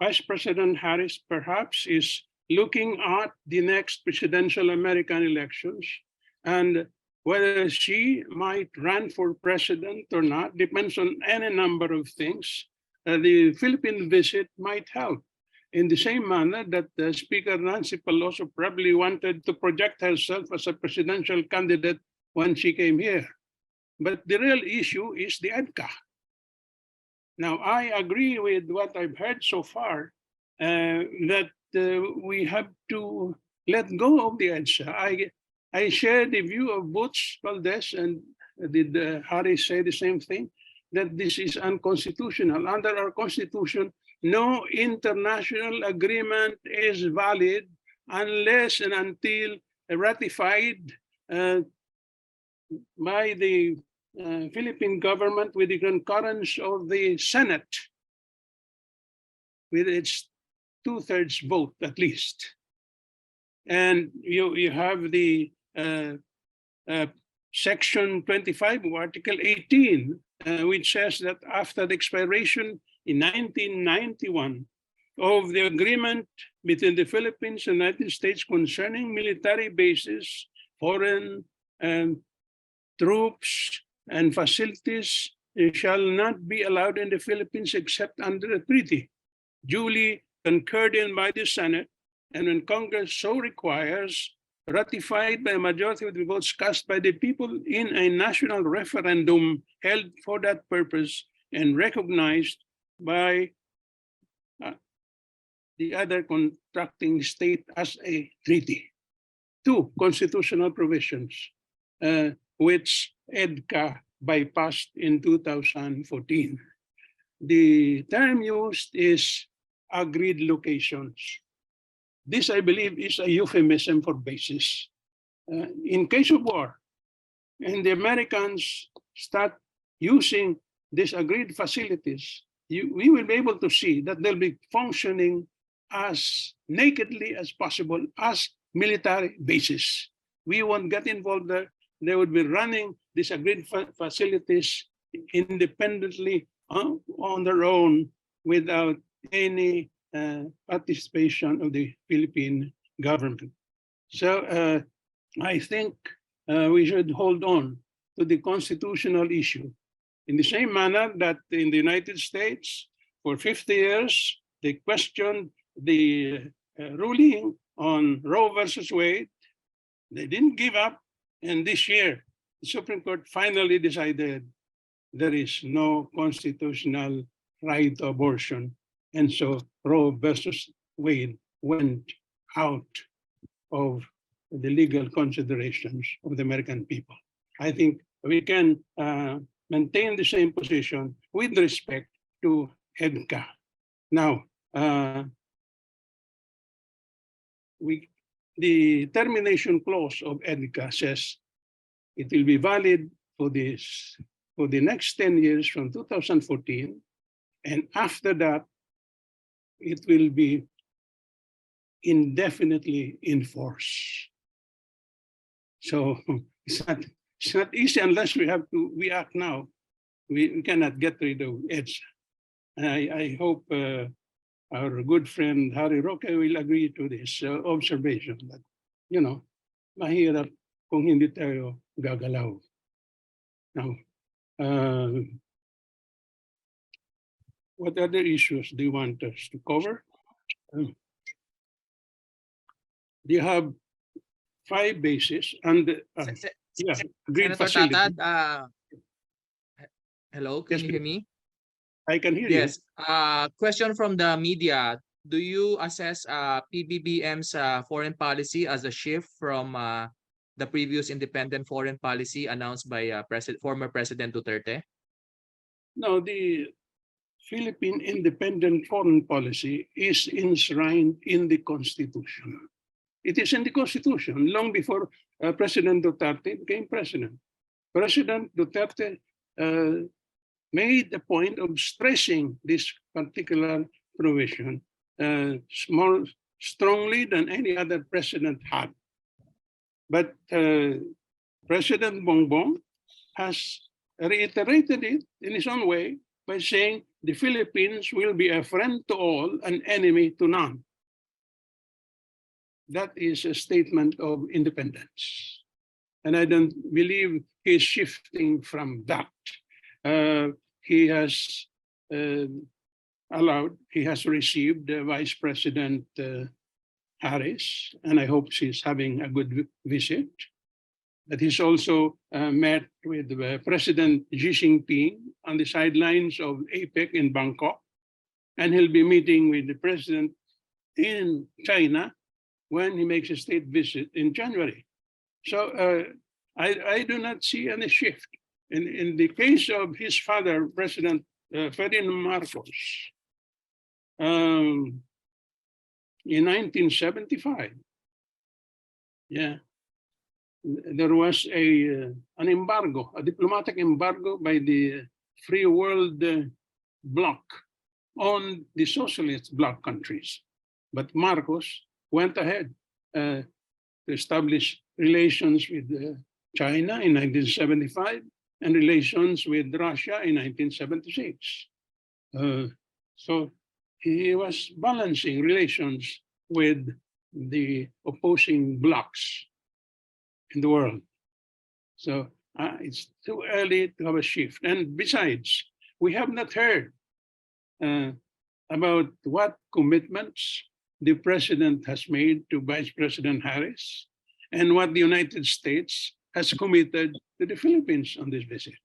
Vice President Harris perhaps is looking at the next presidential American elections, and whether she might run for president or not depends on any number of things. The Philippine visit might help in the same manner that Speaker Nancy Pelosi probably wanted to project herself as a presidential candidate when she came here. But the real issue is the EDCA. Now, I agree with what I've heard so far, that we have to let go of the EDCA. I share the view of Butch Valdez, and did Harris say the same thing, that this is unconstitutional. Under our Constitution, no international agreement is valid unless and until ratified by the Philippine government with the concurrence of the Senate, with its 2/3 vote at least. And you have the Section 25 of Article 18, which says that after the expiration in 1991 of the agreement between the Philippines and the United States concerning military bases, foreign troops, and facilities shall not be allowed in the Philippines except under a treaty, duly concurred in by the Senate, and when Congress so requires, ratified by a majority of the votes cast by the people in a national referendum held for that purpose and recognized by the other contracting state as a treaty. Two constitutional provisions, which EDCA bypassed in 2014. The term used is agreed locations. This, I believe, is a euphemism for bases. In case of war, and the Americans start using these agreed facilities, we will be able to see that they'll be functioning as nakedly as possible as military bases. We won't get involved there. They would be running these agreed facilities independently on their own without any participation of the Philippine government. So I think we should hold on to the constitutional issue in the same manner that in the United States, for 50 years, they questioned the ruling on Roe versus Wade. They didn't give up. And this year, the Supreme Court finally decided there is no constitutional right to abortion. And so Roe versus Wade went out of the legal considerations of the American people. I think we can maintain the same position with respect to EDCA. Now, the termination clause of EDCA says it will be valid for the next 10 years from 2014, and after that, it will be indefinitely in force. So it's not easy unless we act now. We cannot get rid of EDCA. And I hope our good friend Harry Roque will agree to this observation that, mahirap kung hindi tayo gagalaw. Now, what other issues do you want us to cover? Do you have 5 bases and agreed facility? Tatad, hello, can you hear me? I can hear you. Yes. Question from the media. Do you assess PBBM's foreign policy as a shift from the previous independent foreign policy announced by former President Duterte? No, the Philippine independent foreign policy is enshrined in the Constitution. It is in the Constitution long before President Duterte became president. President Duterte made a point of stressing this particular provision more strongly than any other president had. But President Bongbong has reiterated it in his own way by saying the Philippines will be a friend to all, an enemy to none. That is a statement of independence. And I don't believe he's shifting from that. He has received Vice President Harris, and I hope she's having a good visit. But he's also met with President Xi Jinping on the sidelines of APEC in Bangkok, and he'll be meeting with the president in China when he makes a state visit in January. So I do not see any shift. In the case of his father, President Ferdinand Marcos, in 1975, there was an embargo, a diplomatic embargo by the free world bloc on the socialist bloc countries. But Marcos went ahead to establish relations with China in 1975 and relations with Russia in 1976. So he was balancing relations with the opposing blocs in the world. So it's too early to have a shift. And besides, we have not heard about what commitments the president has made to Vice President Harris and what the United States has committed to the Philippines on this visit.